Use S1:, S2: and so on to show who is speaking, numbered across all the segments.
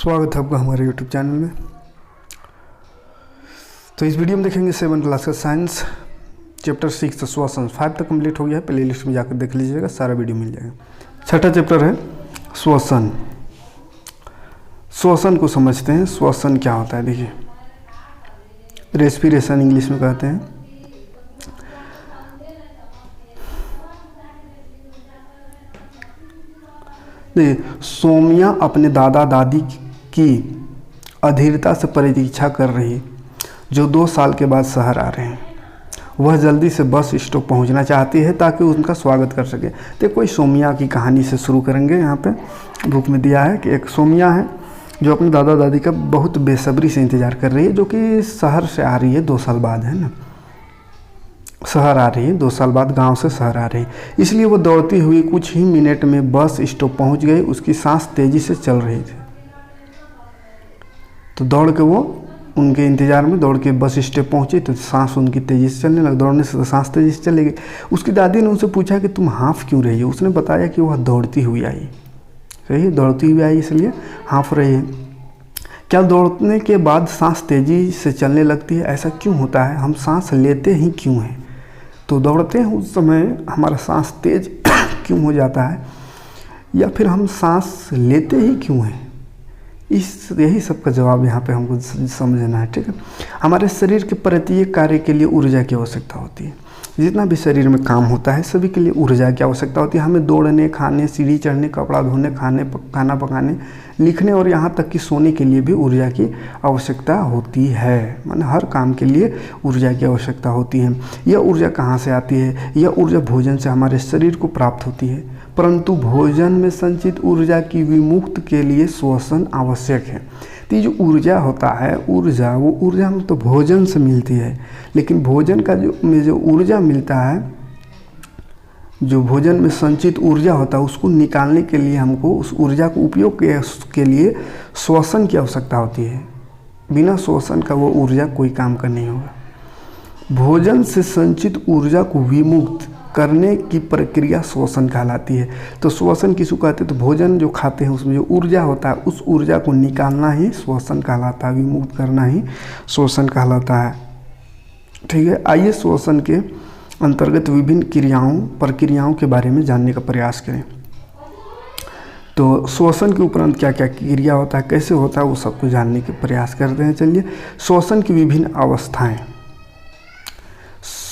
S1: स्वागत है आपका हमारे YouTube चैनल में। तो इस वीडियो में देखेंगे 7 क्लास का साइंस चैप्टर 6 श्वसन 5 तक कंप्लीट हो गया है। प्ले लिस्ट में जाकर देख लीजिएगा, सारा वीडियो मिल जाएगा। छठा चैप्टर है श्वसन। श्वसन को समझते हैं। श्वसन क्या होता है देखिए, रेस्पिरेशन इंग्लिश में कहते हैं। सोमिया अपने दादा दादी की अधीरता से प्रतीक्षा कर रही, जो 2 साल के बाद शहर आ रहे हैं। वह जल्दी से बस स्टॉप पहुंचना चाहती है ताकि उनका स्वागत कर सके। तो कोई सोमिया की कहानी से शुरू करेंगे। यहाँ पे बुक में दिया है कि एक सोमिया है जो अपने दादा दादी का बहुत बेसब्री से इंतज़ार कर रही है, जो कि शहर से आ रही है 2 साल बाद, है ना। शहर आ रही है 2 साल बाद, गांव से शहर आ रही है। इसलिए वो दौड़ती हुई कुछ ही मिनट में बस स्टॉप पहुंच गई। उसकी सांस तेज़ी से चल रही थी, तो दौड़ के वो उनके इंतज़ार में दौड़ के बस स्टॉप पहुंची तो सांस उनकी तेज़ी से चलने लगी। दौड़ने से तो सांस तेज़ी से चलेगी। उसकी दादी ने उनसे पूछा कि तुम हाँफ क्यों रही हो। उसने बताया कि वह दौड़ती हुई आई। सही है, दौड़ती हुई आई इसलिए हाँफ रही है। क्या दौड़ने के बाद सांस तेज़ी से चलने लगती है? ऐसा क्यों होता है? हम सांस लेते ही क्यों हैं? तो दौड़ते हैं उस समय हमारा सांस तेज क्यों हो जाता है, या फिर हम सांस लेते ही क्यों हैं? यही सब का जवाब यहाँ पे हमको समझना है। ठीक है, हमारे शरीर के प्रत्येक कार्य के लिए ऊर्जा की आवश्यकता होती है। जितना भी शरीर में काम होता है सभी के लिए ऊर्जा की आवश्यकता होती है। हमें दौड़ने, खाने, सीढ़ी चढ़ने, कपड़ा धोने, खाना पकाने, लिखने और यहाँ तक कि सोने के लिए भी ऊर्जा की आवश्यकता होती है। माने हर काम के लिए ऊर्जा की आवश्यकता होती है। यह ऊर्जा कहाँ से आती है? यह ऊर्जा भोजन से हमारे शरीर को प्राप्त होती है, परंतु भोजन में संचित ऊर्जा की विमुक्त के लिए श्वसन आवश्यक है। तो ये जो ऊर्जा होता है, वो ऊर्जा में तो भोजन से मिलती है, लेकिन भोजन का जो ऊर्जा मिलता है, जो भोजन में संचित ऊर्जा होता है, उसको निकालने के लिए हमको उस ऊर्जा को उपयोग के लिए श्वसन की आवश्यकता होती है। बिना श्वसन का वो ऊर्जा कोई काम का नहीं होगा। भोजन से संचित ऊर्जा को विमुक्त करने की प्रक्रिया श्वसन कहलाती है। तो श्वसन किसको कहते हैं? तो भोजन जो खाते हैं उसमें जो ऊर्जा होता है, उस ऊर्जा को निकालना ही श्वसन कहलाता है, विमुक्त करना ही श्वसन कहलाता है। ठीक है, आइए श्वसन के अंतर्गत विभिन्न प्रक्रियाओं के बारे में जानने का प्रयास करें। तो श्वसन के उपरांत क्या क्या क्रिया होता है, कैसे होता है, वो सबको जानने के प्रयास करते हैं। चलिए, श्वसन की विभिन्न अवस्थाएं।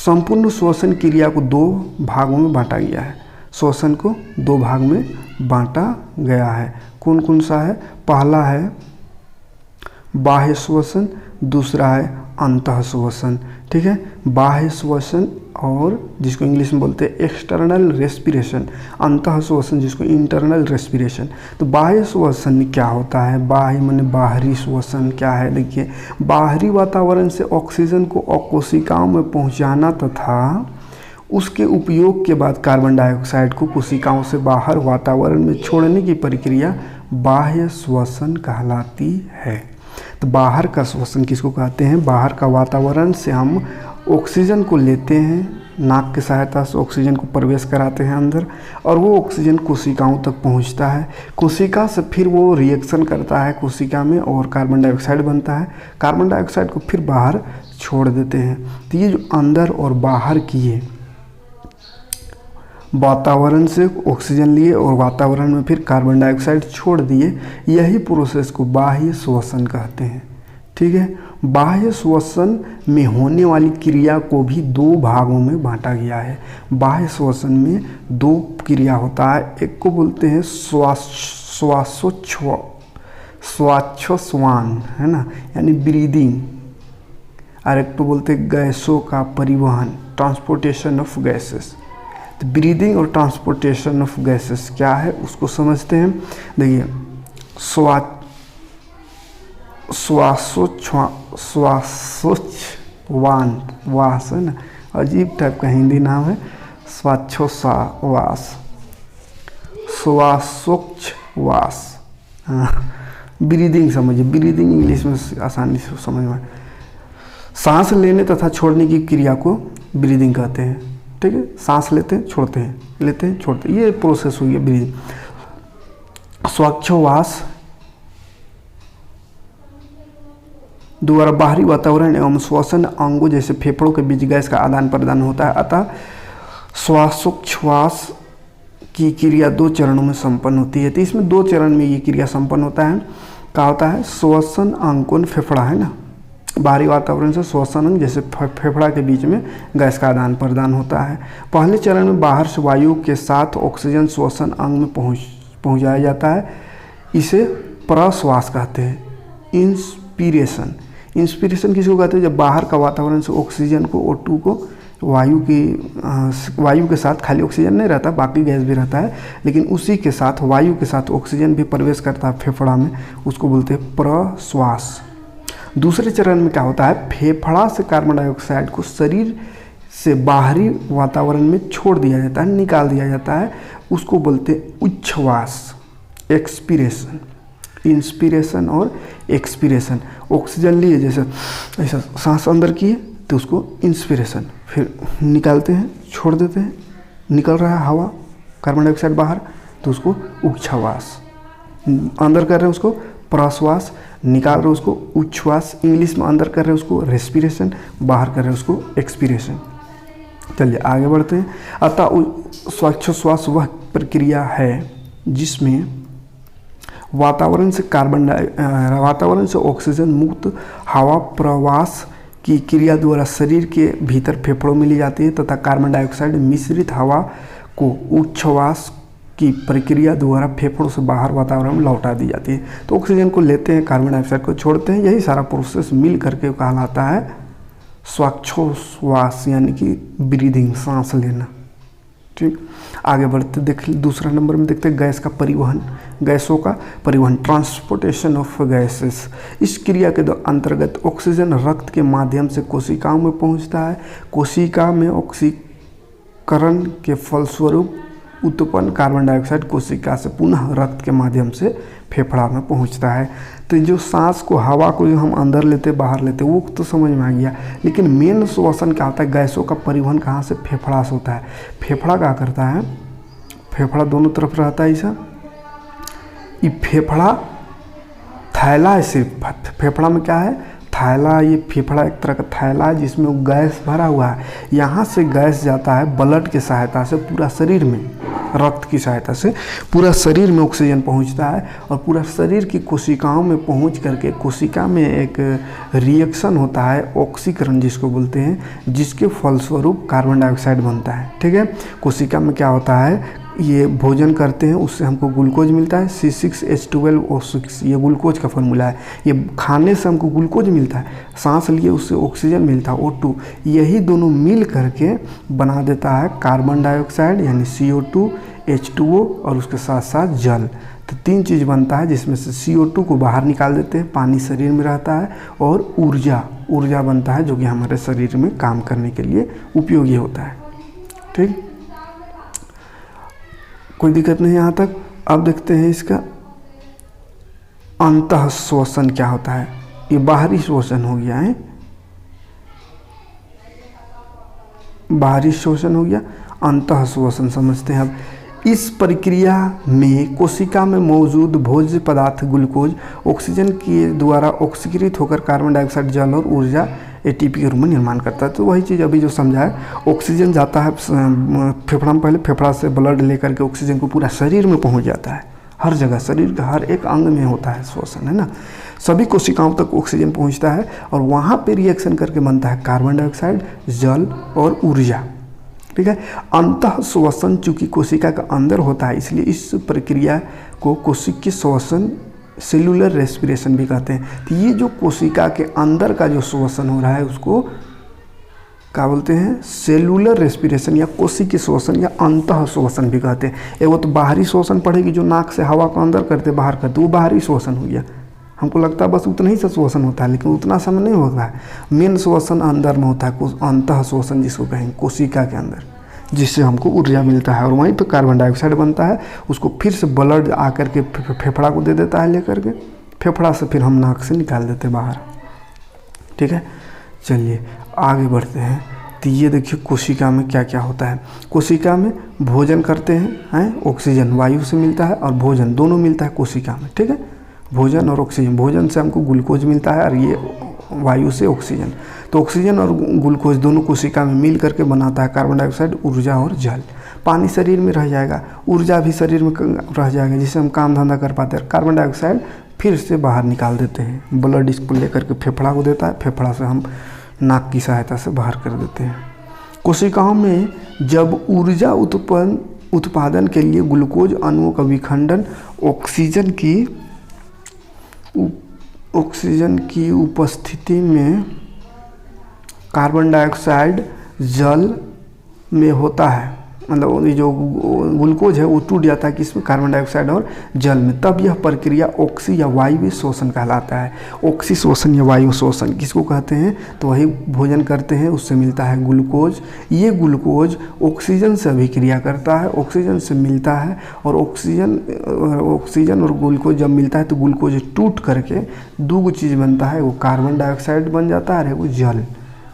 S1: संपूर्ण श्वसन क्रिया को 2 भागों में बांटा गया है। श्वसन को 2 भाग में बांटा गया है। कौन कौन सा है? पहला है बाह्य श्वसन, दूसरा है अंतः श्वसन। ठीक है, बाह्य श्वसन और जिसको इंग्लिश में बोलते हैं एक्सटर्नल रेस्पिरेशन, अंतः श्वसन जिसको इंटरनल रेस्पिरेशन। तो बाह्य श्वसन क्या होता है? बाह्य माने बाहरी श्वसन क्या है? देखिए, बाहरी वातावरण से ऑक्सीजन को कोशिकाओं में पहुंचाना तथा उसके उपयोग के बाद कार्बन डाइऑक्साइड को कोशिकाओं से बाहर वातावरण में छोड़ने की प्रक्रिया बाह्य श्वसन कहलाती है। तो बाहर का श्वसन किसको कहते हैं? बाहर का वातावरण से हम ऑक्सीजन को लेते हैं, नाक की सहायता से ऑक्सीजन को प्रवेश कराते हैं अंदर, और वो ऑक्सीजन कोशिकाओं तक पहुंचता है। कोशिका से फिर वो रिएक्शन करता है कोशिका में और कार्बन डाइऑक्साइड बनता है। कार्बन डाइऑक्साइड को फिर बाहर छोड़ देते हैं। तो ये जो अंदर और बाहर किए, वातावरण से ऑक्सीजन लिए और वातावरण में फिर कार्बन डाइऑक्साइड छोड़ दिए, यही प्रोसेस को बाह्य श्वसन कहते हैं। ठीक है, बाह्य श्वसन में होने वाली क्रिया को भी 2 भागों में बांटा गया है। बाह्य श्वसन में 2 क्रिया होता है। एक को बोलते हैं श्वासोच्छ्वास, है ना, यानी ब्रीदिंग, और एक को बोलते हैं गैसों का परिवहन, ट्रांसपोर्टेशन ऑफ गैसेस। तो ब्रीदिंग और ट्रांसपोर्टेशन ऑफ गैसेस क्या है उसको समझते हैं। देखिए, श्वासोच्छ्वास है ना, अजीब टाइप का हिंदी नाम है, श्वासोच्छ्वास, श्वासोच्छ्वास। हाँ, ब्रीदिंग समझिए, ब्रीदिंग इंग्लिश में आसानी से समझ में। सांस लेने तथा छोड़ने की क्रिया को ब्रीदिंग कहते हैं। ठीक है, सांस लेते हैं छोड़ते हैं, लेते हैं छोड़ते हैं, ये प्रोसेस हुई है ब्रीदिंग। श्वासोच्छ्वास द्वारा बाहरी वातावरण एवं श्वसन अंगों जैसे फेफड़ों के बीच गैस का आदान प्रदान होता है। अतः श्वासोच्छ्वास की क्रिया 2 चरणों में संपन्न होती है। तो इसमें 2 चरण में ये क्रिया संपन्न होता है। क्या होता है? श्वसन अंकुन फेफड़ा है ना, बाहरी वातावरण से श्वसन अंग जैसे फेफड़ा के बीच में गैस का आदान प्रदान होता है। पहले चरण में बाहर से वायु के साथ ऑक्सीजन श्वसन अंग में पहुंचाया जाता है। इसे प्रश्वास कहते हैं। इंस्पिरेशन किसको कहते हैं? जब बाहर का वातावरण से ऑक्सीजन को O2 को वायु के साथ, खाली ऑक्सीजन नहीं रहता, बाकी गैस भी रहता है, लेकिन उसी के साथ वायु के साथ ऑक्सीजन भी प्रवेश करता है फेफड़ा में, उसको बोलते हैं प्रश्वास। दूसरे चरण में क्या होता है? फेफड़ा से कार्बन डाइऑक्साइड को शरीर से बाहरी वातावरण में छोड़ दिया जाता है, निकाल दिया जाता है, उसको बोलते हैं उच्छ्वास, एक्सपीरेशन। इंस्पिरेशन और एक्सपीरेशन, ऑक्सीजन लिए जैसे ऐसा सांस अंदर किए तो उसको इंस्पिरेशन, फिर निकालते हैं, छोड़ देते हैं, निकल रहा है हवा कार्बन डाइऑक्साइड बाहर तो उसको उच्छ्वास। अंदर कर रहे हैं उसको प्रश्वास, निकाल रहे उसको उच्छ्वास। इंग्लिश में अंदर कर रहे हैं उसको रेस्पिरेशन, बाहर कर रहे हैं उसको एक्सपीरेशन। चलिए आगे बढ़ते हैं। अतः श्वासोच्छ्वास वह प्रक्रिया है जिसमें वातावरण से ऑक्सीजन मुक्त हवा प्रवास की क्रिया द्वारा शरीर के भीतर फेफड़ों में ली जाती है तथा कार्बन डाइऑक्साइड मिश्रित हवा को उच्छ्वास की प्रक्रिया द्वारा फेफड़ों से बाहर वातावरण में लौटा दी जाती है। तो ऑक्सीजन को लेते हैं, कार्बन डाइऑक्साइड को छोड़ते हैं, यही सारा प्रोसेस मिल करके कहलाता है श्वासोच्छ्वास, यानी कि ब्रीदिंग, सांस लेना। ठीक, आगे बढ़ते देख दूसरा नंबर में देखते हैं गैस का परिवहन, गैसों का परिवहन, ट्रांसपोर्टेशन ऑफ गैसेस। इस क्रिया के अंतर्गत ऑक्सीजन रक्त के माध्यम से कोशिकाओं में पहुंचता है। कोशिका में ऑक्सीकरण के फलस्वरूप उत्पन्न कार्बन डाइऑक्साइड कोशिका से पुनः रक्त के माध्यम से फेफड़ा में पहुंचता है। तो जो सांस को, हवा को जो हम अंदर लेते बाहर लेते वो तो समझ में आ गया, लेकिन मेन श्वसन क्या होता है? गैसों का परिवहन कहाँ से? फेफड़ा से होता है। फेफड़ा क्या करता है? फेफड़ा दोनों तरफ रहता है ऐसा, ये फेफड़ा थैला है, सिर्फ फेफड़ा में क्या है? थैला। ये फेफड़ा एक तरह का थैला है जिसमें वो गैस भरा हुआ है। यहाँ से गैस जाता है ब्लड की सहायता से पूरा शरीर में, रक्त की सहायता से पूरा शरीर में ऑक्सीजन पहुँचता है और पूरा शरीर की कोशिकाओं में पहुँच करके कोशिका में एक रिएक्शन होता है, ऑक्सीकरण जिसको बोलते हैं, जिसके फलस्वरूप कार्बन डाइऑक्साइड बनता है। ठीक है, कोशिका में क्या होता है? ये भोजन करते हैं, उससे हमको ग्लूकोज मिलता है, C6H12O6, ये ग्लूकोज का फॉर्मूला है। ये खाने से हमको ग्लूकोज मिलता है, सांस लिए उससे ऑक्सीजन मिलता है O2, यही दोनों मिल करके बना देता है कार्बन डाइऑक्साइड यानी CO2, H2O और उसके साथ साथ जल। तो 3 चीज़ बनता है जिसमें से CO2 को बाहर निकाल देते हैं, पानी शरीर में रहता है, और ऊर्जा बनता है जो कि हमारे शरीर में काम करने के लिए उपयोगी होता है। ठीक, कोई दिक्कत नहीं यहाँ तक। अब देखते हैं इसका अंतः श्वसन क्या होता है। ये बाहरी श्वसन हो गया है, बाहरी श्वसन हो गया, अंतः श्वसन समझते हैं। अब इस प्रक्रिया में कोशिका में मौजूद भोज्य पदार्थ ग्लूकोज ऑक्सीजन के द्वारा ऑक्सीकृत होकर कार्बन डाइऑक्साइड, जल और ऊर्जा ATP के रूप में निर्माण करता है। तो वही चीज़ अभी जो समझा है, ऑक्सीजन जाता है फेफड़ा में, पहले फेफड़ा से ब्लड लेकर के ऑक्सीजन को पूरा शरीर में पहुंच जाता है, हर जगह शरीर का हर एक अंग में होता है श्वसन, है ना। सभी कोशिकाओं तक ऑक्सीजन पहुंचता है और वहाँ पे रिएक्शन करके बनता है कार्बन डाइऑक्साइड, जल और ऊर्जा। ठीक है, अंतः श्वसन चूँकि कोशिका का अंदर होता है, इसलिए इस प्रक्रिया को कोशिकीय श्वसन, सेलुलर रेस्पिरेशन भी कहते हैं। तो ये जो कोशिका के अंदर का जो श्वसन हो रहा है उसको क्या बोलते हैं? सेलुलर रेस्पिरेशन या कोशिकीय श्वसन या अंतः श्वसन भी कहते हैं। एगो तो बाहरी श्वसन पड़ेगी जो नाक से हवा को अंदर करते बाहर करते, वो बाहरी श्वसन हो गया। हमको लगता है बस उतना ही सा श्वसन होता है, लेकिन उतना समय नहीं होता है। मेन श्वसन अंदर में होता है, अंतः श्वसन जिसको कहेंगे, कोशिका के अंदर, जिससे हमको ऊर्जा मिलता है और वहीं पे कार्बन डाइऑक्साइड बनता है। उसको फिर से ब्लड आकर के फेफड़ा को दे देता है, लेकर के फेफड़ा से फिर हम नाक से निकाल देते बाहर। ठीक है, चलिए आगे बढ़ते हैं। तो ये देखिए कोशिका में क्या क्या होता है। कोशिका में भोजन करते हैं, ऑक्सीजन वायु से मिलता है और भोजन दोनों मिलता है कोशिका में। ठीक है, भोजन और ऑक्सीजन, भोजन से हमको ग्लूकोज मिलता है और ये वायु से ऑक्सीजन। तो ऑक्सीजन और ग्लूकोज दोनों कोशिका में मिल करके बनाता है कार्बन डाइऑक्साइड, ऊर्जा और जल। पानी शरीर में रह जाएगा, ऊर्जा भी शरीर में रह जाएगा, जिससे हम काम धंधा कर पाते हैं। कार्बन डाइऑक्साइड फिर से बाहर निकाल देते हैं, ब्लड इसको लेकर के फेफड़ा को देता है, फेफड़ा से हम नाक की सहायता से बाहर कर देते हैं। कोशिकाओं में जब ऊर्जा उत्पादन के लिए ग्लूकोज अणुओं का विखंडन ऑक्सीजन की उपस्थिति में कार्बन डाइऑक्साइड जल में होता है, मतलब ये जो ग्लूकोज है वो टूट जाता है किसमें, कार्बन डाइऑक्साइड और जल में, तब यह प्रक्रिया ऑक्सी या वायु शोषण कहलाता है। ऑक्सी शोषण या वायु शोषण किसको कहते हैं, तो वही भोजन करते हैं उससे मिलता है ग्लूकोज। ये ग्लूकोज ऑक्सीजन से अभिक्रिया करता है, ऑक्सीजन से मिलता है, और ऑक्सीजन और ग्लूकोज जब मिलता है तो ग्लूकोज टूट करके दो चीज़ बनता है, वो कार्बन डाइऑक्साइड बन जाता है, वो जल,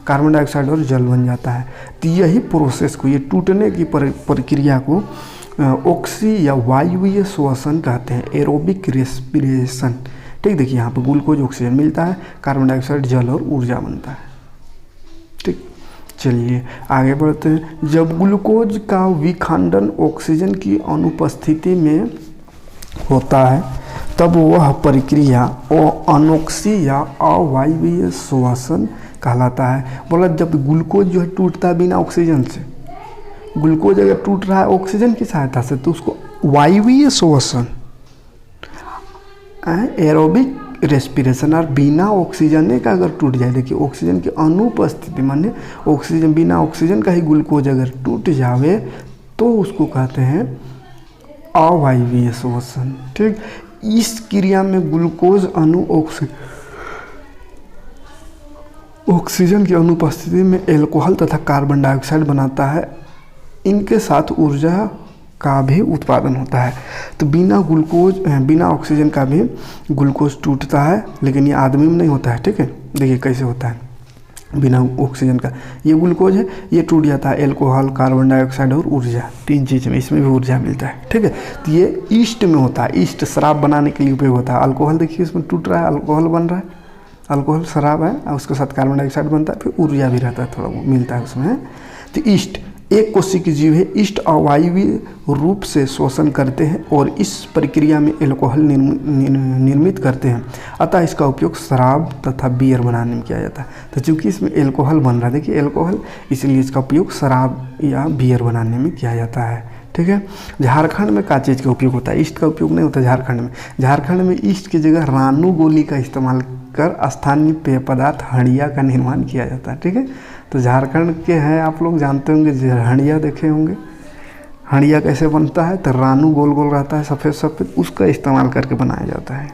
S1: कार्बन डाइऑक्साइड और जल बन जाता है। तो यही प्रोसेस को, ये टूटने की प्रक्रिया को ऑक्सी या वायुवीय श्वसन कहते हैं, एरोबिक रेस्पिरेशन। ठीक, देखिए यहाँ पर ग्लूकोज ऑक्सीजन मिलता है, कार्बन डाइऑक्साइड जल और ऊर्जा बनता है। ठीक, चलिए आगे बढ़ते हैं। जब ग्लूकोज का विखंडन ऑक्सीजन की अनुपस्थिति में होता है तब वह प्रक्रिया अनोक्सी या अवायवीय श्वसन कहलाता है। बोला जब ग्लूकोज जो है टूटता है बिना ऑक्सीजन से, ग्लूकोज अगर टूट रहा है ऑक्सीजन की सहायता से तो उसको वायवीय श्वसन, एरोबिक रेस्पिरेशन, और बिना ऑक्सीजन का अगर टूट जाए, देखिए ऑक्सीजन की अनुपस्थिति माने ऑक्सीजन, बिना ऑक्सीजन का ही ग्लूकोज अगर टूट जावे तो उसको कहते हैं अवायवीय श्वसन। ठीक, इस क्रिया में ग्लूकोज अणु ऑक्सीजन की अनुपस्थिति में अल्कोहल तथा कार्बन डाइऑक्साइड बनाता है। इनके साथ ऊर्जा का भी उत्पादन होता है। तो बिना ऑक्सीजन का भी ग्लूकोज टूटता है, लेकिन ये आदमी में नहीं होता है। ठीक है, देखिए कैसे होता है बिना ऑक्सीजन का। ये ग्लूकोज है, ये टूट जाता है, अल्कोहल, कार्बन डाइऑक्साइड और ऊर्जा, तीन चीज़ में, इसमें भी ऊर्जा मिलता है। ठीक है, तो ये ईस्ट में होता है, ईस्ट शराब बनाने के लिए उपयोग होता है। अल्कोहल देखिए इसमें टूट रहा है, अल्कोहल बन रहा है, अल्कोहल शराब है, और उसके साथ कार्बन डाइऑक्साइड बनता है, फिर ऊर्जा भी रहता है, थोड़ा मिलता है उसमें। तो ईस्ट एक कोशिकीय जीव है, ईस्ट अवायवीय रूप से शोषण करते हैं और इस प्रक्रिया में अल्कोहल निर्मित करते हैं, अतः इसका उपयोग शराब तथा बियर बनाने में किया जाता है। तो चूंकि इसमें अल्कोहल बन रहा है, देखिए अल्कोहल, इसलिए इसका उपयोग शराब या बियर बनाने में किया जाता है। ठीक है, झारखंड में क्या चीज़ का उपयोग होता है, ईस्ट का उपयोग नहीं होता झारखंड में। झारखंड में ईस्ट की जगह रानू गोली का इस्तेमाल कर स्थानीय पेय पदार्थ हंडिया का निर्माण किया जाता है। ठीक है, तो झारखंड के हैं, आप लोग जानते होंगे, हंडिया देखे होंगे। हंडिया कैसे बनता है, तो रानू गोल गोल रहता है, सफ़ेद सफ़ेद, उसका इस्तेमाल करके बनाया जाता है।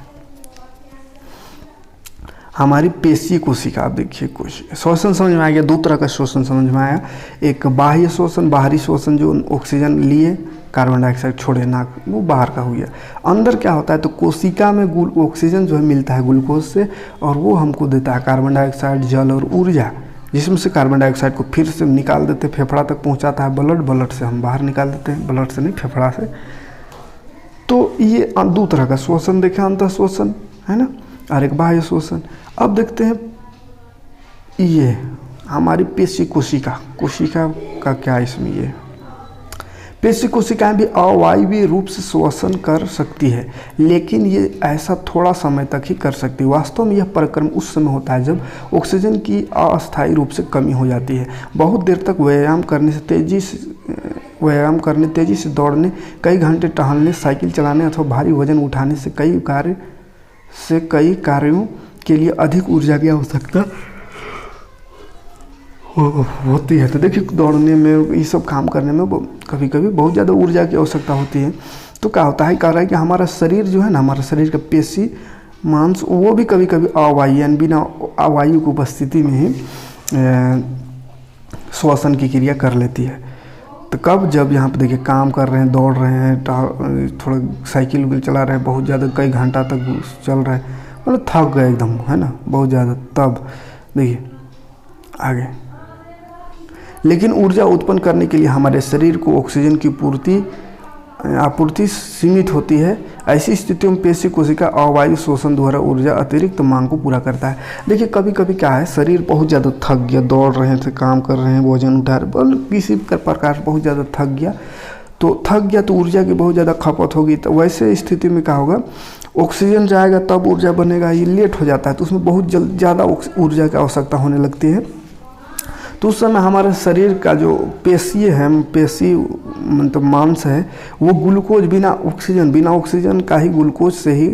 S1: हमारी पेशी कोशिका, आप देखिए कोशिका श्वसन समझ में आ गया। दो तरह का श्वसन समझ में आया, एक बाह्य श्वसन, बाहरी श्वसन जो ऑक्सीजन लिए कार्बन डाइऑक्साइड छोड़े नाक, वो बाहर का हो गया। अंदर क्या होता है, तो कोशिका में ऑक्सीजन जो है मिलता है ग्लूकोज से, और वो हमको देता है कार्बन डाइऑक्साइड, जल और ऊर्जा, जिसमें से कार्बन डाइऑक्साइड को फिर से निकाल देते, फेफड़ा तक पहुंचाता है ब्लड से हम बाहर निकाल देते हैं, ब्लड से नहीं फेफड़ा से। तो ये दो तरह का श्वसन देखें, अंतः श्वसन है ना, और एक बाह्य श्वसन। अब देखते हैं ये हमारी पेशी कोशिका का क्या इसमें, ये पेशी कोशिकाएं भी अवायवीय रूप से श्वसन कर सकती है, लेकिन ये ऐसा थोड़ा समय तक ही कर सकती है। वास्तव में यह प्रक्रम उस समय होता है जब ऑक्सीजन की अस्थायी रूप से कमी हो जाती है। बहुत देर तक व्यायाम करने, तेजी से दौड़ने, कई घंटे टहलने, साइकिल चलाने अथवा भारी वजन उठाने से कई कार्यों के लिए अधिक ऊर्जा की आवश्यकता होती है। तो देखिए दौड़ने में, ये सब काम करने में कभी कभी बहुत ज़्यादा ऊर्जा की आवश्यकता होती है। तो क्या होता है, कह रहा है कि हमारा शरीर जो है ना, हमारा शरीर का पेशी मांस, वो भी कभी कभी अवायु यानी बिना अवायु की उपस्थिति में ही श्वसन की क्रिया कर लेती है। तो कब, जब यहाँ पे देखिए काम कर रहे हैं, दौड़ रहे हैं, थोड़ा साइकिल चला रहे हैं, बहुत ज़्यादा कई घंटा तक चल रहा है, मतलब थक गए एकदम, है ना, बहुत ज़्यादा, तब देखिए आगे। लेकिन ऊर्जा उत्पन्न करने के लिए हमारे शरीर को ऑक्सीजन की पूर्ति आपूर्ति सीमित होती है। ऐसी स्थितियों में पेशी कोशिका अवायु शोषण द्वारा ऊर्जा अतिरिक्त मांग को पूरा करता है। देखिए कभी कभी क्या है, शरीर बहुत ज़्यादा थक गया, दौड़ रहे थे, काम कर रहे हैं, वजन उठा रहे, किसी प्रकार बहुत ज़्यादा थक गया तो ऊर्जा की बहुत ज़्यादा खपत होगी। तो वैसे स्थिति में क्या होगा, ऑक्सीजन जाएगा तब ऊर्जा बनेगा, ये लेट हो जाता है तो उसमें बहुत ज़्यादा ऊर्जा की आवश्यकता होने लगती है। तो उस समय हमारे शरीर का जो पेशी मतलब मांस है वो ग्लूकोज बिना ऑक्सीजन का ही ग्लूकोज से ही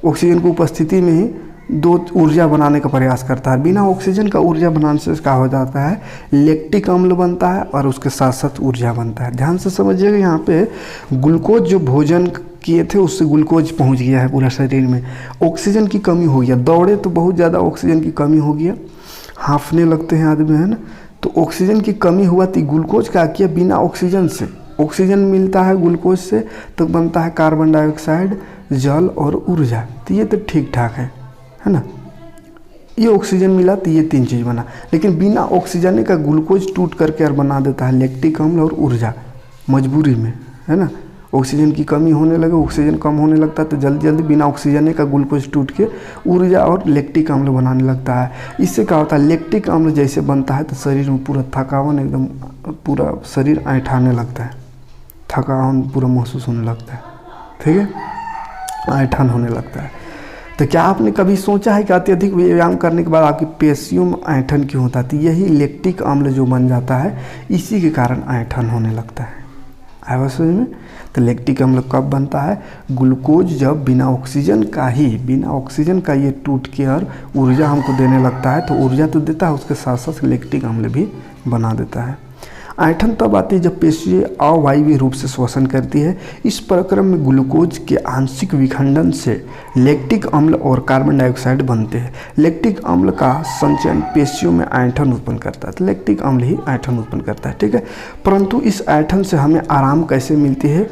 S1: ऑक्सीजन की उपस्थिति में ही दो ऊर्जा बनाने का प्रयास करता है। बिना ऑक्सीजन का ऊर्जा बनाने से क्या हो जाता है, लैक्टिक अम्ल बनता है और उसके साथ साथ ऊर्जा बनता है। ध्यान से समझिएगा, यहाँ पे ग्लूकोज जो भोजन किए थे उससे ग्लूकोज पहुँच गया है पूरा शरीर में, ऑक्सीजन की कमी हो गया, दौड़े तो बहुत ज़्यादा ऑक्सीजन की कमी हो गया, हांफने लगते हैं आदमी, है ना। तो ऑक्सीजन की कमी हुआ तो ग्लूकोज क्या किया, बिना ऑक्सीजन से, ऑक्सीजन मिलता है ग्लूकोज से तो बनता है कार्बन डाइऑक्साइड, जल और ऊर्जा। तो ये तो ठीक ठाक है ना। ये ऑक्सीजन मिला तो ये तीन चीज़ बना, लेकिन बिना ऑक्सीजन का ग्लूकोज टूट करके और बना देता है लैक्टिक अम्ल और ऊर्जा, मजबूरी में, है ना। ऑक्सीजन की कमी होने लगे, ऑक्सीजन कम होने लगता है तो जल्दी जल्दी बिना ऑक्सीजन का ग्लूकोज टूट के ऊर्जा और लैक्टिक अम्ल बनाने लगता है। इससे क्या होता है, लैक्टिक अम्ल जैसे बनता है तो शरीर में पूरा थकावन, एकदम पूरा शरीर ऐंठाने लगता है, थकावन पूरा महसूस होने लगता है, ठीक है, ऐंठन होने लगता है। तो क्या आपने कभी सोचा है कि अत्यधिक व्यायाम करने के बाद आपकी पेशियों में ऐंठन क्यों होता है? तो यही लैक्टिक अम्ल जो बन जाता है इसी के कारण ऐंठन होने लगता है। आया समझ में? तो लैक्टिक अम्ल कब बनता है, ग्लूकोज जब बिना ऑक्सीजन का ये टूट के और ऊर्जा हमको देने लगता है, तो ऊर्जा तो देता है, उसके साथ साथ लैक्टिक अम्ल भी बना देता है। ऐंठन तब आती है जब पेशी अवायवीय रूप से श्वसन करती है। इस प्रक्रम में ग्लूकोज के आंशिक विखंडन से लैक्टिक अम्ल और कार्बन डाइऑक्साइड बनते हैं। लैक्टिक अम्ल का संचयन पेशियों में ऐंठन उत्पन्न करता है, तो लैक्टिक अम्ल ही ऐंठन उत्पन्न करता है, ठीक है। परंतु इस ऐंठन से हमें आराम कैसे मिलती है,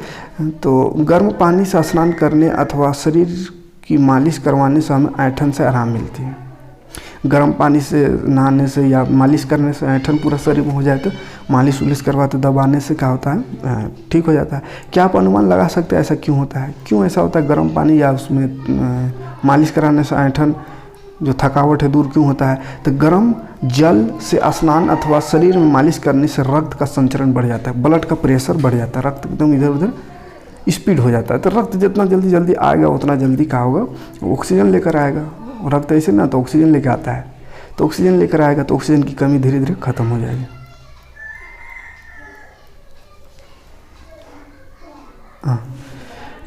S1: तो गर्म पानी से स्नान करने अथवा शरीर की मालिश करवाने से हमें ऐंठन से आराम मिलती है। गर्म पानी से नहाने से या मालिश करने से ऐंठन पूरा शरीर में हो जाए तो मालिश उलिश करवाते दबाने से क्या होता है, ठीक हो जाता है। क्या आप अनुमान लगा सकते हैं ऐसा क्यों होता है, क्यों ऐसा होता है? गर्म पानी या उसमें मालिश कराने से ऐंठन जो थकावट है दूर क्यों होता है? तो गर्म जल से स्नान अथवा शरीर में मालिश करने से रक्त का संचरण बढ़ जाता है, ब्लड का प्रेशर बढ़ जाता है, रक्त एकदम इधर उधर स्पीड हो जाता है। तो रक्त जितना जल्दी आएगा उतना जल्दी क्या होगा, ऑक्सीजन लेकर आएगा। रक्त ऐसे ना तो ऑक्सीजन लेकर आता है, तो ऑक्सीजन लेकर आएगा तो ऑक्सीजन की कमी धीरे धीरे खत्म हो जाएगी।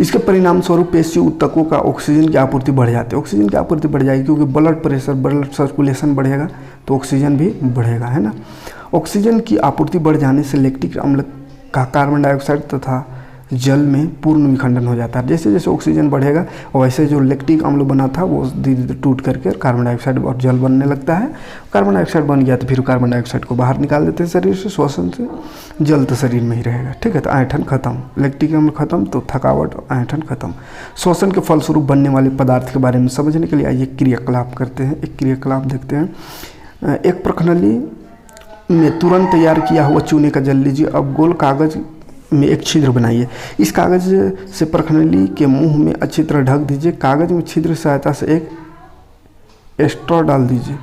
S1: इसके परिणाम स्वरूप पेशी ऊतकों का ऑक्सीजन की आपूर्ति बढ़ जाती है। ऑक्सीजन की आपूर्ति बढ़ जाएगी क्योंकि ब्लड प्रेशर, ब्लड सर्कुलेशन बढ़ेगा तो ऑक्सीजन भी बढ़ेगा, है ना। ऑक्सीजन की आपूर्ति बढ़ जाने से लैक्टिक अम्ल का कार्बन डाइऑक्साइड तथा जल में पूर्ण विखंडन हो जाता है। जैसे जैसे ऑक्सीजन बढ़ेगा वैसे जो लैक्टिक अम्ल बना था वो धीरे धीरे टूट करके कार्बन डाइऑक्साइड और जल बनने लगता है। कार्बन डाइऑक्साइड बन गया तो फिर कार्बन डाइऑक्साइड को बाहर निकाल देते हैं शरीर से, श्वसन से, जल तो शरीर में ही रहेगा, ठीक है। तो ऐंठन खत्म, लैक्टिक अम्ल खत्म तो थकावट, ऐंठन खत्म। श्वसन के फलस्वरूप बनने वाले पदार्थ के बारे में समझने के लिए आइए क्रियाकलाप करते हैं। एक क्रियाकलाप देखते हैं। एक प्रखनली में तुरंत तैयार किया हुआ चूने का जल लीजिए। अब गोल कागज में एक छिद्र बनाइए। इस कागज से प्रखनली के मुंह में अच्छी तरह ढक दीजिए। कागज में छिद्र सहायता से एक स्ट्रॉ डाल दीजिए।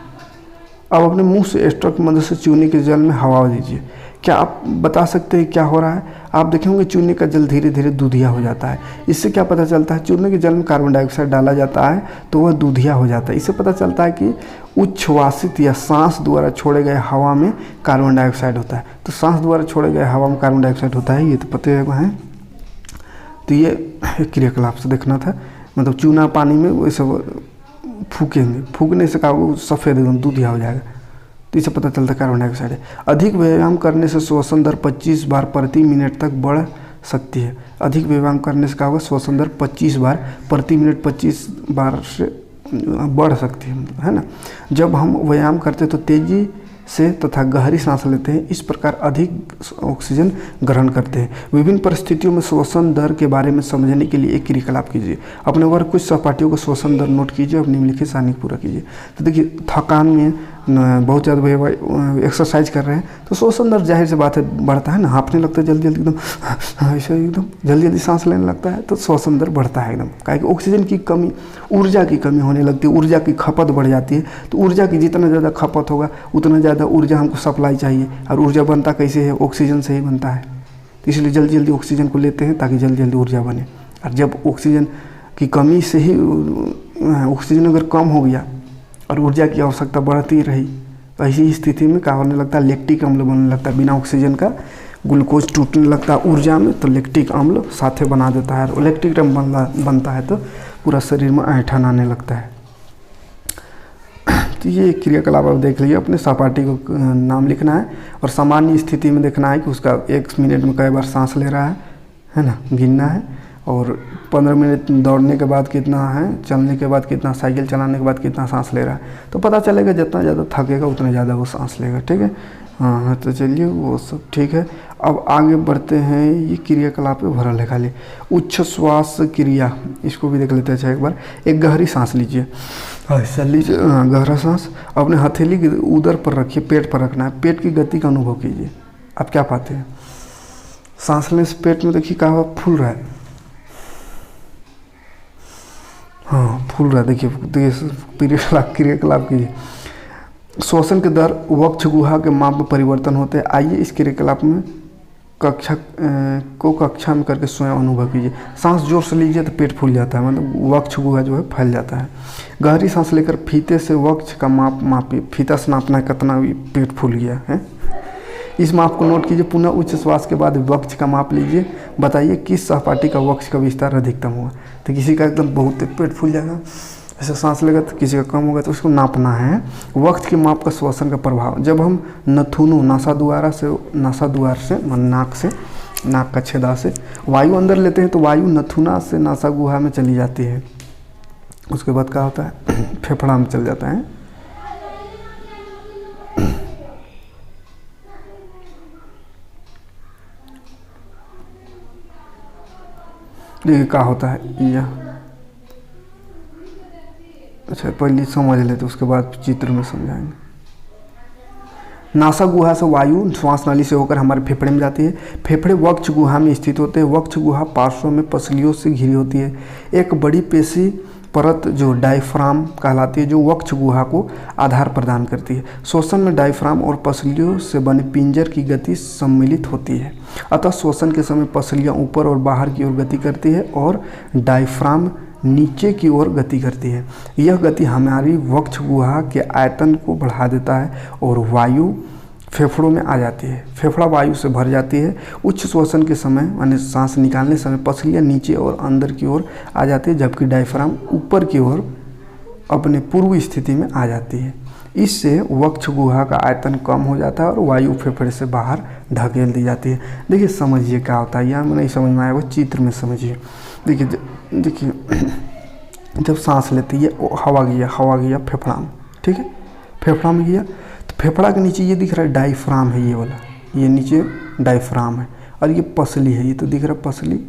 S1: अब अपने मुंह से स्ट्रॉ की मदद से चूने के जल में हवा दीजिए। क्या आप बता सकते हैं क्या हो रहा है? आप देखेंगे चूने का जल धीरे धीरे दूधिया हो जाता है। इससे क्या पता चलता है? चूने के जल में कार्बन डाइऑक्साइड डाला जाता है तो वह दूधिया हो जाता है। इससे पता चलता है कि उच्छ्वासित या सांस द्वारा छोड़े गए हवा में कार्बन डाइऑक्साइड होता है। तो सांस द्वारा छोड़े गए हवा में कार्बन डाइऑक्साइड होता है, ये तो पता है। तो ये क्रियाकलाप से देखना था, मतलब चूना पानी में वो सब फूकेंगे, फूकने से क्या वो सफ़ेद एकदम दूधिया हो जाएगा, तो इससे पता चलता है कार्बन डाइऑक्साइड है। अधिक व्यायाम करने से श्वसन दर 25 बार प्रति मिनट तक बढ़ सकती है। अधिक व्यायाम करने से क्या होगा, श्वसन दर 25 बार प्रति मिनट 25 बार से बढ़ सकती है ना। जब हम व्यायाम करते हैं तो तेजी से तथा गहरी सांस लेते हैं, इस प्रकार अधिक ऑक्सीजन ग्रहण करते हैं। विभिन्न परिस्थितियों में श्वसन दर के बारे में समझने के लिए एक क्रियाकलाप कीजिए। अपने वर्ग कुछ सहपाठियों को श्वसन दर नोट कीजिए और निम्नलिखित सारणी पूरा कीजिए। तो देखिए थकान में बहुत ज़्यादा एक्सरसाइज कर रहे हैं तो श्वसन दर जाहिर सी बात है बढ़ता है ना, हाँफने लगता है जल्दी जल्दी एकदम, ऐसे एकदम जल्दी जल्दी सांस लेने लगता है तो श्वसन दर बढ़ता है एकदम। क्या कि ऑक्सीजन की कमी, ऊर्जा की कमी होने लगती है, ऊर्जा की खपत बढ़ जाती है। तो ऊर्जा की जितना ज़्यादा खपत होगा उतना ज़्यादा ऊर्जा हमको सप्लाई चाहिए, और ऊर्जा बनता कैसे है? ऑक्सीजन से ही बनता है। तो इसलिए जल्दी जल्दी ऑक्सीजन को लेते हैं ताकि जल्दी जल्दी ऊर्जा बने। और जब ऑक्सीजन की कमी से ही ऑक्सीजन अगर कम हो गया और ऊर्जा की आवश्यकता बढ़ती रही तो ऐसी स्थिति में क्या होने लगता है? लैक्टिक अम्ल बनने लगता है। बिना ऑक्सीजन का ग्लूकोज टूटने लगता है ऊर्जा में, तो लैक्टिक अम्ल साथे बना देता है, और लैक्टिक अम्ल बनता है तो पूरा शरीर में ऐंठन आने लगता है। तो ये क्रियाकलाप आप देख लीजिए, अपने सहपाठी को नाम लिखना है और सामान्य स्थिति में देखना है कि उसका 1 मिनट में कई बार सांस ले रहा है ना, गिनना है। और 15 मिनट दौड़ने के बाद कितना है, चलने के बाद कितना, साइकिल चलाने के बाद कितना सांस ले रहा है, तो पता चलेगा। जितना ज़्यादा थकेगा उतना ज़्यादा वो सांस लेगा। ठीक है, हाँ तो चलिए वो सब ठीक है। अब आगे बढ़ते हैं, ये क्रियाकलाप पे भरल है खाली। उच्च श्वास क्रिया, इसको भी देख लेते हैं एक बार। एक गहरी सांस लीजिए, ऐसा लीजिए गहरा सांस, अपने हथेली की उदर पर रखिए, पेट पर रखना है। पेट की गति का अनुभव कीजिए। आप क्या पाते हैं? सांस लेने से पेट में देखिए क्या फूल रहा है, हाँ फूल रहा है। देखिए क्रियाकलाप कीजिए। श्वसन के दर वक्ष गुहा के माप में परिवर्तन होते हैं। आइए इस क्रियाकलाप में कक्षा में करके स्वयं अनुभव कीजिए। सांस जोर से लीजिए तो पेट फूल जाता है, मतलब वक्ष गुहा जो है फैल जाता है। गहरी सांस लेकर फीते से वक्ष का माप मापिए। फीता से नापना है कितना पेट फूल गया है। इस माप को नोट कीजिए। पुनः उच्च श्वास के बाद वक्ष का माप लीजिए। बताइए किस सहपाठी का वक्ष का विस्तार अधिकतम हुआ। तो किसी का एकदम बहुत पेट फूल जाएगा, ऐसा सांस लेगा, तो किसी का कम होगा। तो उसको नापना है वक्त के माप का श्वसन का प्रभाव। जब हम नथुनों नासा द्वार से नाक का छेदा से वायु अंदर लेते हैं तो वायु नथुना से नासा गुहा में चली जाती है। उसके बाद क्या होता है? फेफड़ा में चल जाता है। देखिए क्या होता है यह, अच्छा पहले समझ लेते उसके बाद चित्र में समझाएंगे। नासा गुहा से वायु श्वास नाली से होकर हमारे फेफड़े में जाती है। फेफड़े वक्ष गुहा में स्थित होते हैं। वक्ष गुहा पार्श्व में पसलियों से घिरी होती है। एक बड़ी पेशी परत जो डायफ्राम कहलाती है, जो वक्ष गुहा को आधार प्रदान करती है। श्वसन में डायफ्राम और पसलियों से बने पिंजर की गति सम्मिलित होती है। अतः श्वसन के समय पसलियाँ ऊपर और बाहर की ओर गति करती है और डायफ्राम नीचे की ओर गति करती है। यह गति हमारी वक्ष गुहा के आयतन को बढ़ा देता है और वायु फेफड़ों में आ जाती है। फेफड़ा वायु से भर जाती है। उच्च श्वसन के समय माने सांस निकालने समय पसलियाँ नीचे और अंदर की ओर आ जाती है, जबकि डायफ्राम ऊपर की ओर अपने पूर्व स्थिति में आ जाती है। इससे वक्ष गुहा का आयतन कम हो जाता है और वायु फेफड़े से बाहर ढकेल दी जाती है। देखिए समझिए क्या होता है, यहाँ में नहीं समझ में आया वो चित्र में समझिए। देखिए जब सांस लेते है हवा गया फेफड़ा में, ठीक है, फेफड़ा में गया तो फेफड़ा के नीचे ये दिख रहा है डायफ्राम है, ये वाला, ये नीचे डायफ्राम है और ये पसली है, ये तो दिख रहा है पसली,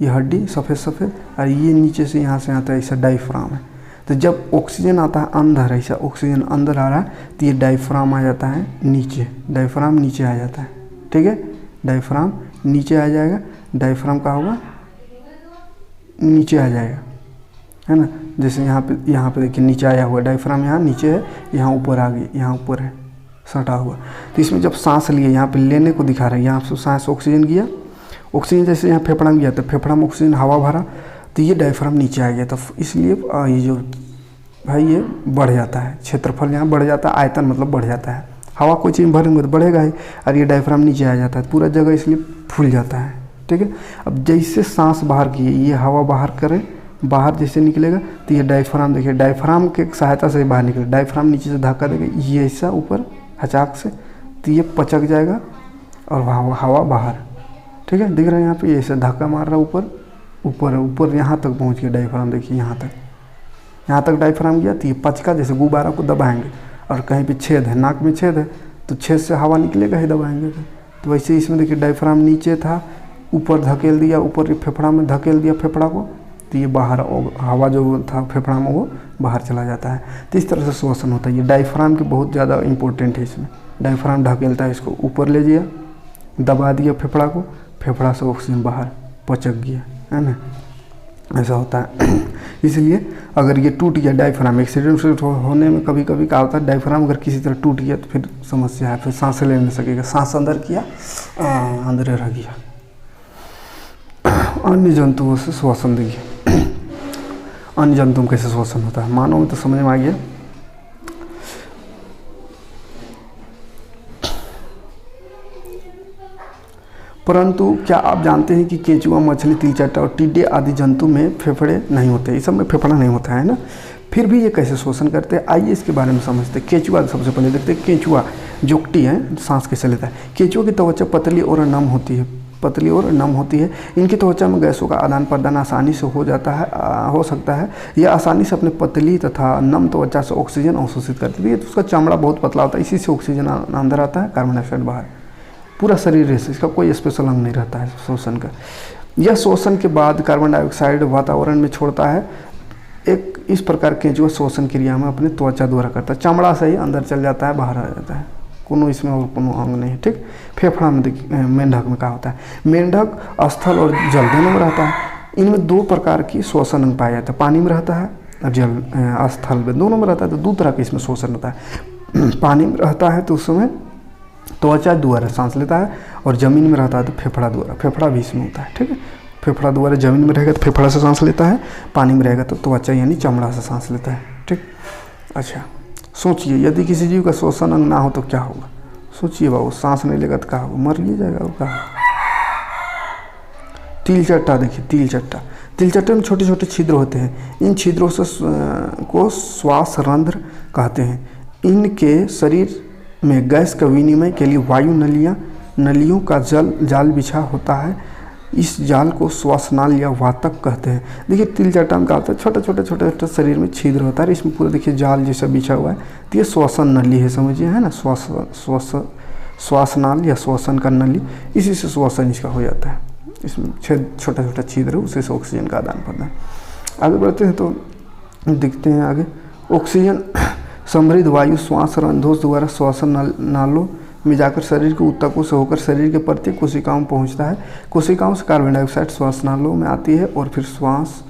S1: ये हड्डी सफ़ेद और ये नीचे से यहाँ से आता है ऐसा डायफ्राम है। तो जब ऑक्सीजन आता है अंदर, ऐसा ऑक्सीजन अंदर आ रहा है तो ये डायफ्राम आ जाता है नीचे, डायफ्राम नीचे आ जाता है, ठीक है, डायफ्राम नीचे आ जाएगा। डायफ्राम का होगा नीचे आ जाएगा, है ना। जैसे यहाँ पे देखिए नीचे आया हुआ डायफ्राम, यहाँ नीचे है, यहाँ ऊपर आ गई, यहाँ ऊपर है सटा हुआ। तो इसमें जब सांस लिए यहाँ पे लेने को दिखा रहा है, यहाँ से सांस ऑक्सीजन गया, ऑक्सीजन जैसे यहाँ फेफड़ा में गया तो फेफड़ा में ऑक्सीजन हवा भरा तो ये डायफ्राम नीचे आ गया। तो इसलिए ये जो भाई ये बढ़ जाता है, क्षेत्रफल यहाँ बढ़ जाता है, आयतन मतलब बढ़ जाता है। हवा कोई चीज़ भरेंगे तो बढ़ेगा ही, और ये डायफ्राम नीचे आ जाता है, पूरा जगह इसलिए फूल जाता है, ठीक है। अब जैसे सांस बाहर की ये हवा बाहर करें, बाहर जैसे निकलेगा तो ये डायफ्राम देखिए, डायफ्राम के सहायता से बाहर निकले, डायफ्राम नीचे से धक्का देगा ये ऐसा ऊपर हचाक से, तो ये पचक जाएगा और हवा बाहर, ठीक है, दिख रहा है यहाँ पे, ये ऐसे धक्का मार रहा है ऊपर यहाँ तक पहुँच गया डायफ्राम, देखिए यहाँ तक डायफ्राम गया तो ये पचका, जैसे गुब्बारा को दबाएंगे और कहीं पे छेद है, नाक में छेद है तो छेद से हवा निकलेगा ही दबाएंगे तो वैसे इसमें देखिए डायफ्राम नीचे था, ऊपर धकेल दिया, ऊपर फेफड़ा में धकेल दिया फेफड़ा को, तो ये बाहर हवा जो था फेफड़ा में वो बाहर चला जाता है। तो इस तरह से श्वसन होता है। ये डायफ्राम की बहुत ज़्यादा इंपॉर्टेंट है। इसमें डायफ्राम ढकेलता है, इसको ऊपर ले दिया, दबा दिया फेफड़ा को, फेफड़ा से ऑक्सीजन बाहर पचक गया, है ना, ऐसा होता है। इसलिए अगर ये टूट गया डायफ्राम, एक्सीडेंट होने में कभी कभी क्या होता है, डायफ्राम अगर किसी तरह टूट गया तो फिर समस्या है, फिर सांस ले नहीं सकेगा, सांस अंदर किया अंदर रह गया। अन्य जंतुओं से श्वसन देखिए, अन्य जंतुओं में कैसे श्वसन होता है, मानव में तो समझ में आ गया। परंतु क्या आप जानते हैं कि केंचुआ, मछली, तिलचट्टा और टिड्डे आदि जंतु में फेफड़े नहीं होते, इस सब में फेफड़ा नहीं होता है ना, फिर भी ये कैसे श्वसन करते हैं, आइए इसके बारे में समझते हैं। केंचुआ सबसे पहले देखते हैं। केंचुआ जोकटी है, सांस कैसे लेता है। केंचुआ की त्वचा पतली और नम होती है, पतली और नम होती है। इनकी त्वचा में गैसों का आदान प्रदान आसानी से हो सकता है। यह आसानी से अपने पतली तथा नम त्वचा से ऑक्सीजन अवशोषित करती है। तो उसका चमड़ा बहुत पतला होता है, इसी से ऑक्सीजन अंदर आता है, कार्बन डाइऑक्साइड बाहर। पूरा शरीर रहता है, इसका कोई स्पेशल अंग नहीं रहता है श्वसन का। यह श्वसन के बाद कार्बन डाइऑक्साइड वातावरण में छोड़ता है। एक इस प्रकार केंचुआ श्वसन क्रिया में अपने त्वचा द्वारा करता है, चमड़ा से ही अंदर चल जाता है, बाहर आ जाता है, कोनो इसमें और कोनो अंग नहीं है। ठीक, फेफड़ा में देखिए, मेंढक में क्या होता है, मेंढक स्थल और जल दोनों में रहता है। इनमें दो प्रकार की श्वसन अंग पाया जाता है, पानी में रहता है और जल स्थल में, दोनों में रहता है। तो दो तरह का इसमें श्वसन होता है। पानी में रहता है तो उस समय त्वचा द्वारा सांस लेता है, और जमीन में रहता है तो फेफड़ा द्वारा, फेफड़ा भी इसमें होता है। ठीक है, फेफड़ा द्वारा, जमीन में रहेगा तो फेफड़ा से सांस लेता है, पानी में रहेगा तो त्वचा यानी चमड़ा से सांस लेता है। ठीक, अच्छा सोचिए, यदि किसी जीव का श्वसन अंग ना हो तो क्या होगा, सोचिए बाबू, सांस नहीं लेगा तो क्या होगा, मर ही जाएगा वो, क्या होगा। तिलचट्टा देखिए, तिलचट्टा, तिलचट्टे में छोटे छोटे छिद्र होते हैं। इन छिद्रों से को श्वास रंध्र कहते हैं। इनके शरीर में गैस का विनिमय के लिए वायु नलियों का जाल बिछा होता है। इस जाल को श्वासनाल या वातक कहते हैं। देखिए तिलचट्टा में क्या होता है, छोटे छोटे शरीर में छिद्र होता है, इसमें पूरा देखिए जाल जैसा बिछा हुआ है, तो ये श्वसन नली है, समझिए, है ना, श्वासनाल या श्वसन का नली, इसी से श्वसन इसका हो जाता है। इसमें छोटा छोटा छिद्र है, उसी से ऑक्सीजन का आदान प्रदान। आगे बढ़ते हैं तो देखते हैं आगे, ऑक्सीजन समृद्ध वायु श्वास रंध्रों द्वारा श्वसन नालों में जाकर शरीर के ऊतकों से होकर शरीर के प्रत्येक कोशिकाओं में पहुंचता है। कोशिकाओं से कार्बन डाइऑक्साइड श्वास नालों में आती है और फिर श्वास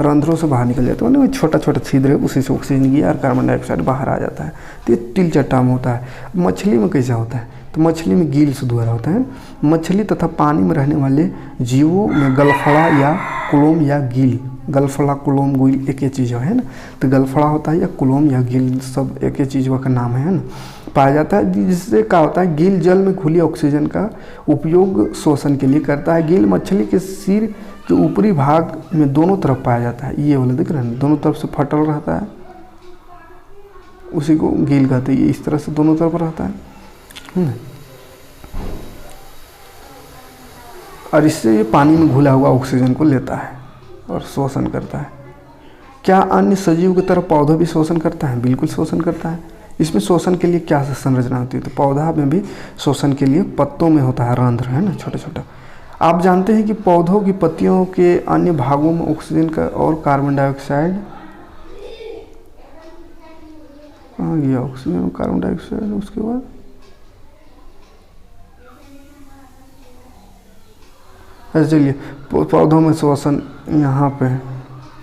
S1: रंध्रों से बाहर निकल जाता है। मतलब छोटा छोटा छिद्र है, उसी से ऑक्सीजन गया और कार्बन डाइऑक्साइड बाहर आ जाता है। तो ये तिलचट्टा में होता है। मछली में कैसा होता है, तो मछली में गिल्स द्वारा होता है। मछली तथा पानी में रहने वाले जीवों में गलफड़ा या कुलोम या गिल, गलफड़ा कुलोम गिल एक ही चीज़ है ना, तो गलफड़ा होता है या कुलोम या गिल सब एक ही चीज़ का नाम है ना, पाया जाता है। जिससे क्या होता है, गिल जल में खुली ऑक्सीजन का उपयोग श्वसन के लिए करता है। गिल मछली के सिर के ऊपरी भाग में दोनों तरफ पाया जाता है। ये वाला दिख रहा है, दोनों तरफ से फटल रहता है, उसी को गिल कहते हैं। ये इस तरह से दोनों तरफ रहता है और इससे ये पानी में घुला हुआ ऑक्सीजन को लेता है और श्वसन करता है। क्या अन्य सजीव की तरह पौधा भी श्वसन करता है? बिल्कुल श्वसन करता है। इसमें श्वसन के लिए क्या संरचना होती है, तो पौधा में भी श्वसन के लिए पत्तों में होता है रंध्र, है ना, छोटा छोटा। आप जानते हैं कि पौधों की पत्तियों के अन्य भागों में ऑक्सीजन का और कार्बन डाइऑक्साइड, ये ऑक्सीजन और कार्बन डाइऑक्साइड, उसके बाद चलिए पौधों में श्वसन यहाँ पे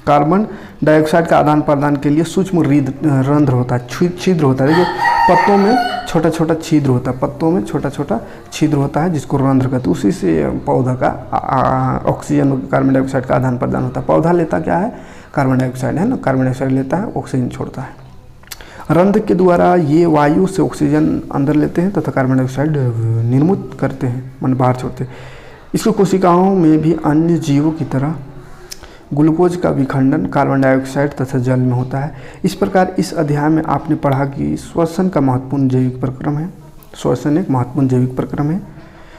S1: कार्बन डाइऑक्साइड का आदान प्रदान के लिए सूक्ष्म रंध्र होता है, छिद्र होता है। देखिए पत्तों में छोटा छोटा छिद्र होता है, पत्तों में छोटा छोटा छिद्र होता है जिसको रंध्र कहते हैं। उसी से पौधा का ऑक्सीजन और कार्बन डाइऑक्साइड का आदान प्रदान होता है। पौधा लेता क्या है, कार्बन डाइऑक्साइड, है ना, कार्बन डाइऑक्साइड लेता है, ऑक्सीजन छोड़ता है। रंध्र के द्वारा ये वायु से ऑक्सीजन अंदर लेते हैं तथा कार्बन डाइऑक्साइड निर्मुक्त करते हैं, मान बाहर छोड़ते हैं। इसको कोशिकाओं में भी अन्य जीवों की तरह ग्लूकोज का विखंडन कार्बन डाइऑक्साइड तथा जल में होता है। इस प्रकार इस अध्याय में आपने पढ़ा कि श्वसन का महत्वपूर्ण जैविक प्रक्रम है। श्वसन एक महत्वपूर्ण जैविक प्रक्रम है।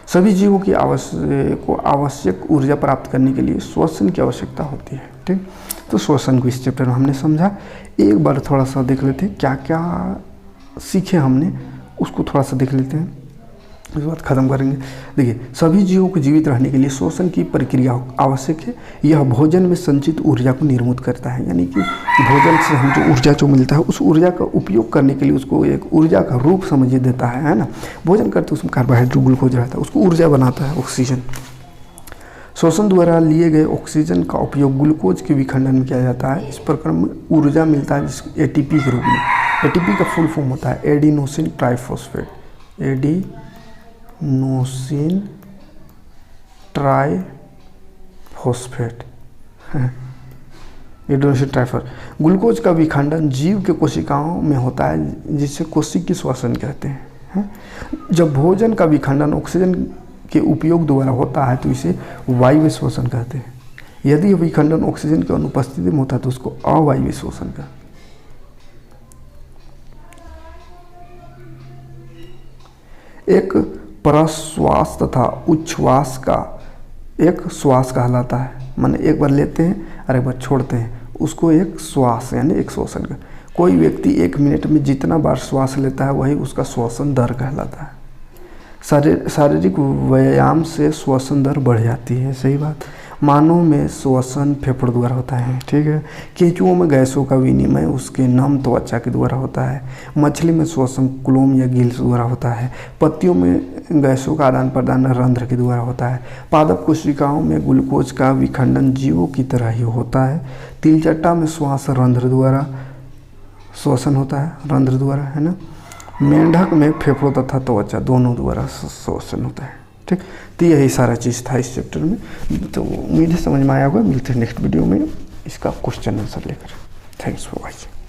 S1: सभी जीवों की आवश्यक ऊर्जा प्राप्त करने के लिए श्वसन की आवश्यकता होती है। ठीक, तो श्वसन को इस चैप्टर में हमने समझा। एक बार थोड़ा सा देख लेते हैं क्या क्या सीखे हमने, उसको थोड़ा सा देख लेते हैं। इसके बाद खत्म करेंगे। देखिए, सभी जीवों को जीवित रहने के लिए श्वसन की प्रक्रिया आवश्यक है। यह भोजन में संचित ऊर्जा को निर्मुक्त करता है, यानी कि भोजन से हम जो ऊर्जा जो मिलता है उस ऊर्जा का उपयोग करने के लिए उसको एक ऊर्जा का रूप समझिए देता है ना। भोजन करते उसमें कार्बोहाइड्रेट ग्लूकोज रहता है, उसको ऊर्जा बनाता है ऑक्सीजन। श्वसन द्वारा लिए गए ऑक्सीजन का उपयोग ग्लूकोज के विखंडन में किया जाता है। इस प्रक्रम में ऊर्जा मिलता है जिसको एटीपी के रूप में। एटीपी का फुल फॉर्म होता है adenosine triphosphate, adenosine triphosphate, adenosine triphosphate. Glucose का विखंडन जीव के कोशिकाओं में होता है जिसे कोशिकी श्वसन कहते हैं। जब भोजन का विखंडन ऑक्सीजन के उपयोग द्वारा होता है तो इसे वायवीय श्वसन कहते हैं। यदि यह विखंडन ऑक्सीजन की अनुपस्थिति में होता है तो उसको अवायवीय श्वसन कहते हैं। एक प्रश्वास तथा उच्छ्वास का एक श्वास कहलाता है, माने एक बार लेते हैं और एक बार छोड़ते हैं, उसको एक श्वास यानी एक श्वसन का। कोई व्यक्ति 1 मिनट में जितना बार श्वास लेता है वही उसका श्वसन दर कहलाता है। शारीरिक व्यायाम से श्वसन दर बढ़ जाती है, सही बात। मानव में श्वसन फेफड़ों द्वारा होता है, ठीक है। केंचुओं में गैसों का विनिमय उसके नम त्वचा के द्वारा होता है। मछली में श्वसन क्लोम या गिल्स द्वारा होता है। पत्तियों में गैसों का आदान प्रदान रंध्र के द्वारा होता है। पादप कोशिकाओं में ग्लूकोज का विखंडन जीवों की तरह ही होता है। तिलचट्टा में श्वास रंध्र द्वारा श्वसन होता है, रंध्र द्वारा, है ना। मेंढक में फेफड़ों तथा त्वचा दोनों द्वारा श्वसन होता है, ठीक। तो यही सारा चीज़ था इस चैप्टर में। तो उम्मीद है समझ में आया होगा। मिलते हैं नेक्स्ट वीडियो में इसका क्वेश्चन आंसर लेकर। Thanks for watching.